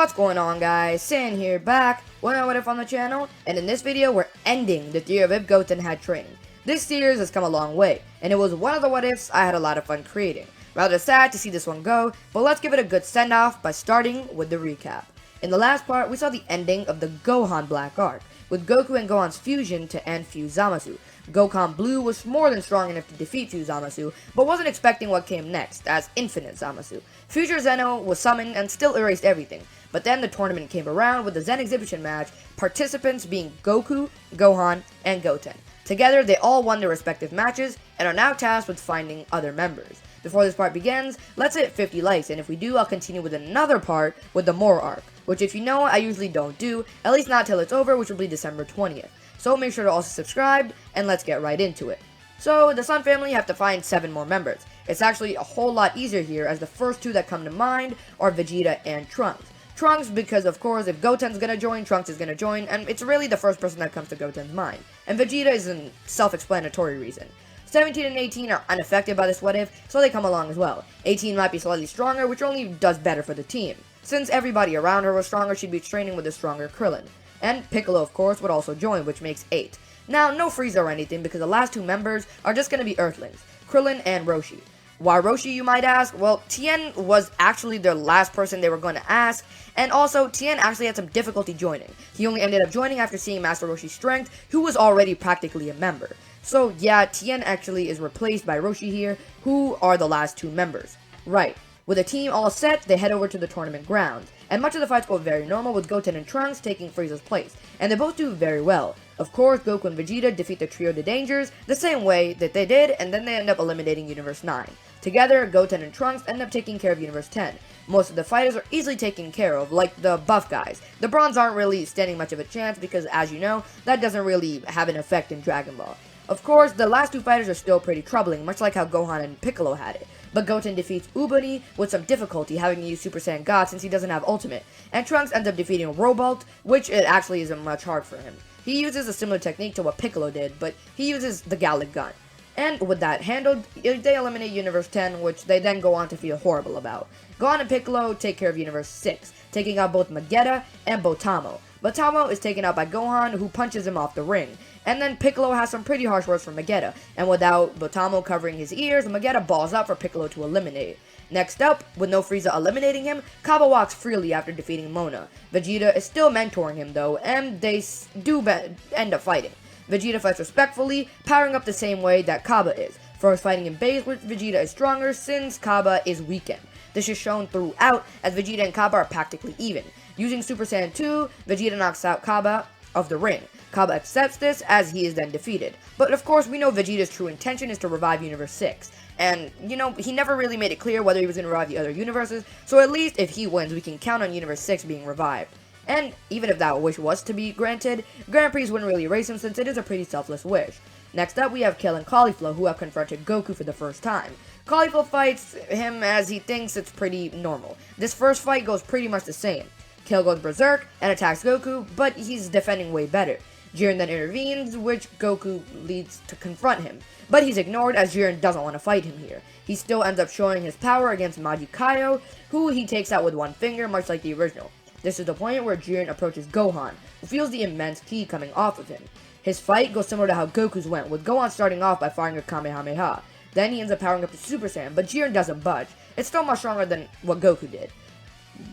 What's going on, guys? Saiyan here, back with another What If on the channel, and in this video we're ending the theory of if Goten had trained. This series has come a long way, and it was one of the what ifs I had a lot of fun creating. Rather sad to see this one go, but let's give it a good send-off by starting with the recap. In the last part, we saw the ending of the Gohan Black arc, with Goku and Gohan's fusion to end Fuse Zamasu. Gohan Blue was more than strong enough to defeat Fuse Zamasu, but wasn't expecting what came next, as Infinite Zamasu. Future Zeno was summoned and still erased everything, but then the tournament came around with the Zen exhibition match, participants being Goku, Gohan, and Goten. Together, they all won their respective matches, and are now tasked with finding other members. Before this part begins, let's hit 50 likes, and if we do, I'll continue with another part with the More arc, which if you know, I usually don't do, at least not till it's over, which will be December 20th. So make sure to also subscribe, and let's get right into it. So, the Sun family have to find 7 more members. It's actually a whole lot easier here, as the first 2 that come to mind are Vegeta and Trunks. Trunks because, of course, if Goten's gonna join, Trunks is gonna join, and it's really the first person that comes to Goten's mind. And Vegeta is a self-explanatory reason. 17 and 18 are unaffected by this what if, so they come along as well. 18 might be slightly stronger, which only does better for the team. Since everybody around her was stronger, she'd be training with a stronger Krillin. And Piccolo, of course, would also join, which makes 8. Now, no Frieza or anything, because the last 2 members are just going to be Earthlings, Krillin and Roshi. Why Roshi, you might ask? Well, Tien was actually their last person they were going to ask, and also, Tien actually had some difficulty joining. He only ended up joining after seeing Master Roshi's strength, who was already practically a member. So, yeah, Tien actually is replaced by Roshi here, who are the last 2 members. Right. With the team all set, they head over to the tournament grounds, and much of the fights go very normal with Goten and Trunks taking Frieza's place, and they both do very well. Of course, Goku and Vegeta defeat the trio of Dangers the same way that they did, and then they end up eliminating Universe 9. Together, Goten and Trunks end up taking care of Universe 10. Most of the fighters are easily taken care of, like the buff guys. The bronze aren't really standing much of a chance because, as you know, that doesn't really have an effect in Dragon Ball. Of course, the last 2 fighters are still pretty troubling, much like how Gohan and Piccolo had it. But Goten defeats Ubuni with some difficulty, having to use Super Saiyan God since he doesn't have Ultimate. And Trunks ends up defeating Robolt, which it actually isn't much hard for him. He uses a similar technique to what Piccolo did, but he uses the Gallic Gun. And with that handled, they eliminate Universe 10, which they then go on to feel horrible about. Gohan and Piccolo take care of Universe 6, taking out both Magetta and Botamo. Botamo is taken out by Gohan, who punches him off the ring. And then Piccolo has some pretty harsh words for Magetta, and without Botamo covering his ears, Magetta balls up for Piccolo to eliminate. Next up, with no Frieza eliminating him, Cabba walks freely after defeating Mona. Vegeta is still mentoring him though, and they do end up fighting. Vegeta fights respectfully, powering up the same way that Cabba is. First fighting in base, which Vegeta is stronger since Cabba is weakened. This is shown throughout, as Vegeta and Cabba are practically even. Using Super Saiyan 2, Vegeta knocks out Cabba of the ring. Cabba accepts this, as he is then defeated. But of course, we know Vegeta's true intention is to revive Universe 6. And, you know, he never really made it clear whether he was going to revive the other universes, so at least if he wins, we can count on Universe 6 being revived. And even if that wish was to be granted, Grand Prix wouldn't really erase him since it is a pretty selfless wish. Next up, we have Kale and Cauliflower, who have confronted Goku for the first time. Cauliflower fights him as he thinks it's pretty normal. This first fight goes pretty much the same. Kale goes berserk and attacks Goku, but he's defending way better. Jiren then intervenes, which Goku leads to confront him. But he's ignored as Jiren doesn't want to fight him here. He still ends up showing his power against Majikayo, who he takes out with one finger, much like the original. This is the point where Jiren approaches Gohan, who feels the immense ki coming off of him. His fight goes similar to how Goku's went, with Gohan starting off by firing a Kamehameha. Then he ends up powering up to Super Saiyan, but Jiren doesn't budge. It's still much stronger than what Goku did.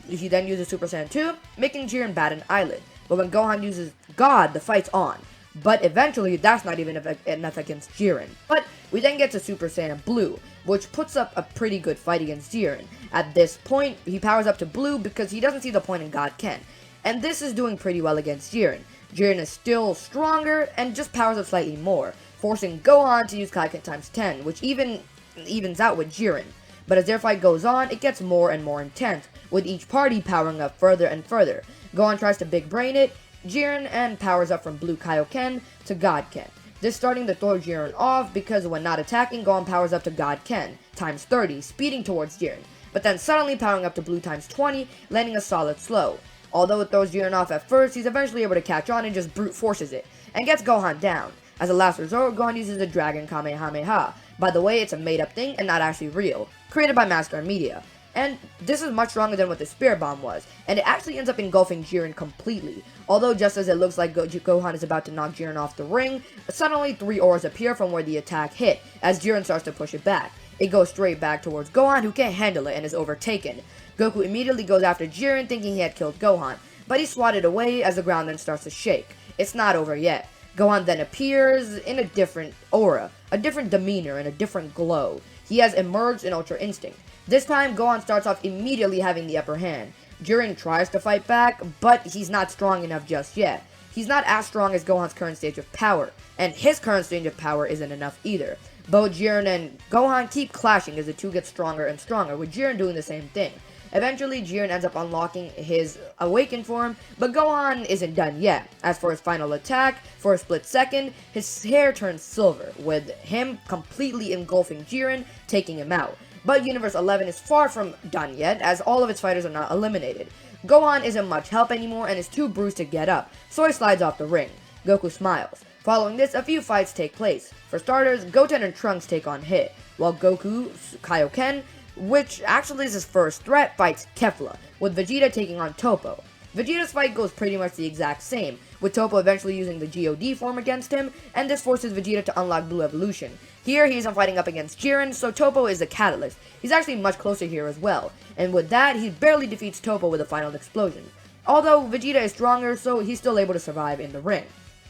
He then uses Super Saiyan 2, making Jiren bat an eyelid. But when Gohan uses God, the fight's on. But eventually, that's not even enough against Jiren. But we then get to Super Saiyan Blue, which puts up a pretty good fight against Jiren. At this point, he powers up to Blue because he doesn't see the point in God Ken. And this is doing pretty well against Jiren. Jiren is still stronger and just powers up slightly more, forcing Gohan to use Kaioken times 10, which evens out with Jiren. But as their fight goes on, it gets more and more intense, with each party powering up further and further. Gohan tries to big brain it, Jiren, and powers up from Blue Kaioken to God Ken. This starting to throw Jiren off because when not attacking, Gohan powers up to God Ken, times 30, speeding towards Jiren, but then suddenly powering up to Blue times 20, landing a solid slow. Although it throws Jiren off at first, he's eventually able to catch on and just brute forces it, and gets Gohan down. As a last resort, Gohan uses the Dragon Kamehameha. By the way, it's a made up thing and not actually real, created by Master and Media. and this is much stronger than what the Spirit Bomb was, and it actually ends up engulfing Jiren completely. Although just as it looks like Gohan is about to knock Jiren off the ring, suddenly 3 auras appear from where the attack hit, as Jiren starts to push it back. It goes straight back towards Gohan, who can't handle it and is overtaken. Goku immediately goes after Jiren, thinking he had killed Gohan, but he's swatted away as the ground then starts to shake. It's not over yet. Gohan then appears in a different aura, a different demeanor, and a different glow. He has emerged in Ultra Instinct. This time, Gohan starts off immediately having the upper hand. Jiren tries to fight back, but he's not strong enough just yet. He's not as strong as Gohan's current stage of power, and his current stage of power isn't enough either. Both Jiren and Gohan keep clashing as the two get stronger and stronger, with Jiren doing the same thing. Eventually, Jiren ends up unlocking his awakened form, but Gohan isn't done yet. As for his final attack, for a split second, his hair turns silver, with him completely engulfing Jiren, taking him out. But Universe 11 is far from done yet, as all of its fighters are not eliminated. Gohan isn't much help anymore and is too bruised to get up, so he slides off the ring. Goku smiles. Following this, a few fights take place. For starters, Goten and Trunks take on Hit, while Goku, Kaioken, which actually is his first threat, fights Kefl, with Vegeta taking on Toppo. Vegeta's fight goes pretty much the exact same, with Toppo eventually using the God form against him, and this forces Vegeta to unlock Blue Evolution. Here, he isn't fighting up against Jiren, so Toppo is the catalyst. He's actually much closer here as well, and with that, he barely defeats Toppo with a final explosion. Although Vegeta is stronger, so he's still able to survive in the ring.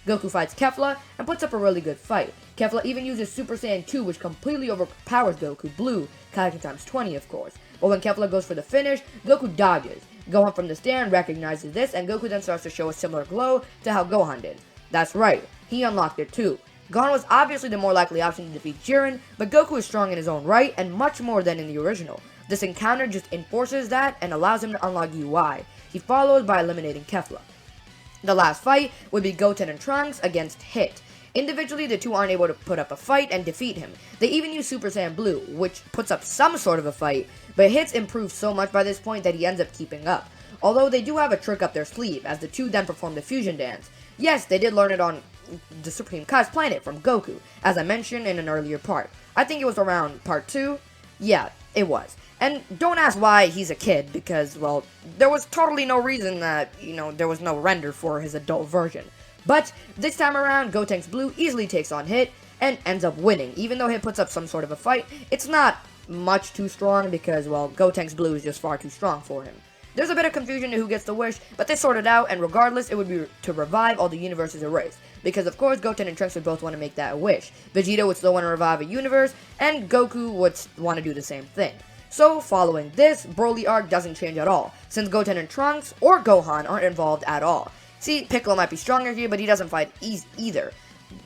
Goku fights Kefl and puts up a really good fight. Kefl even uses Super Saiyan 2, which completely overpowers Goku, Blue, Kaioken times 20 of course. But when Kefl goes for the finish, Goku dodges. Gohan from the stand recognizes this, and Goku then starts to show a similar glow to how Gohan did. That's right, he unlocked it too. Gohan was obviously the more likely option to defeat Jiren, but Goku is strong in his own right, and much more than in the original. This encounter just enforces that and allows him to unlock UI. He follows by eliminating Kefl. The last fight would be Goten and Trunks against Hit. Individually, the two aren't able to put up a fight and defeat him. They even use Super Saiyan Blue, which puts up some sort of a fight, but Hit's improved so much by this point that he ends up keeping up. Although they do have a trick up their sleeve, as the two then perform the fusion dance. Yes, they did learn it on the Supreme Kai's planet from Goku, as I mentioned in an earlier part. I think it was around part 2. Yeah, it was. And don't ask why he's a kid, because, well, there was totally no reason that, there was no render for his adult version. But this time around, Gotenks Blue easily takes on Hit and ends up winning. Even though Hit puts up some sort of a fight, it's not much too strong because, well, Gotenks Blue is just far too strong for him. There's a bit of confusion to who gets the wish, but they sort it out, and regardless, it would be to revive all the universes erased. Because, of course, Goten and Trunks would both want to make that a wish. Vegeta would still want to revive a universe, and Goku would want to do the same thing. So, following this, Broly arc doesn't change at all, since Goten and Trunks or Gohan aren't involved at all. See, Piccolo might be stronger here, but he doesn't fight either.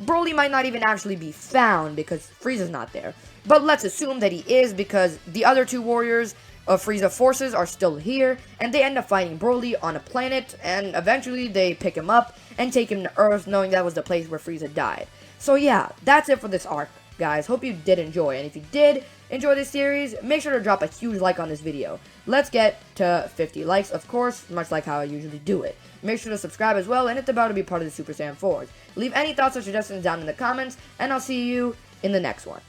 Broly might not even actually be found because Frieza's not there. But let's assume that he is because the other two warriors of Frieza forces are still here, and they end up fighting Broly on a planet, and eventually they pick him up and take him to Earth, knowing that was the place where Frieza died. So yeah, that's it for this arc, guys. Hope you did enjoy, and if you did enjoy this series, make sure to drop a huge like on this video. Let's get to 50 likes, of course, much like how I usually do it. Make sure to subscribe as well, and hit the bell to be part of the Super Saiyan 4s. Leave any thoughts or suggestions down in the comments, and I'll see you in the next one.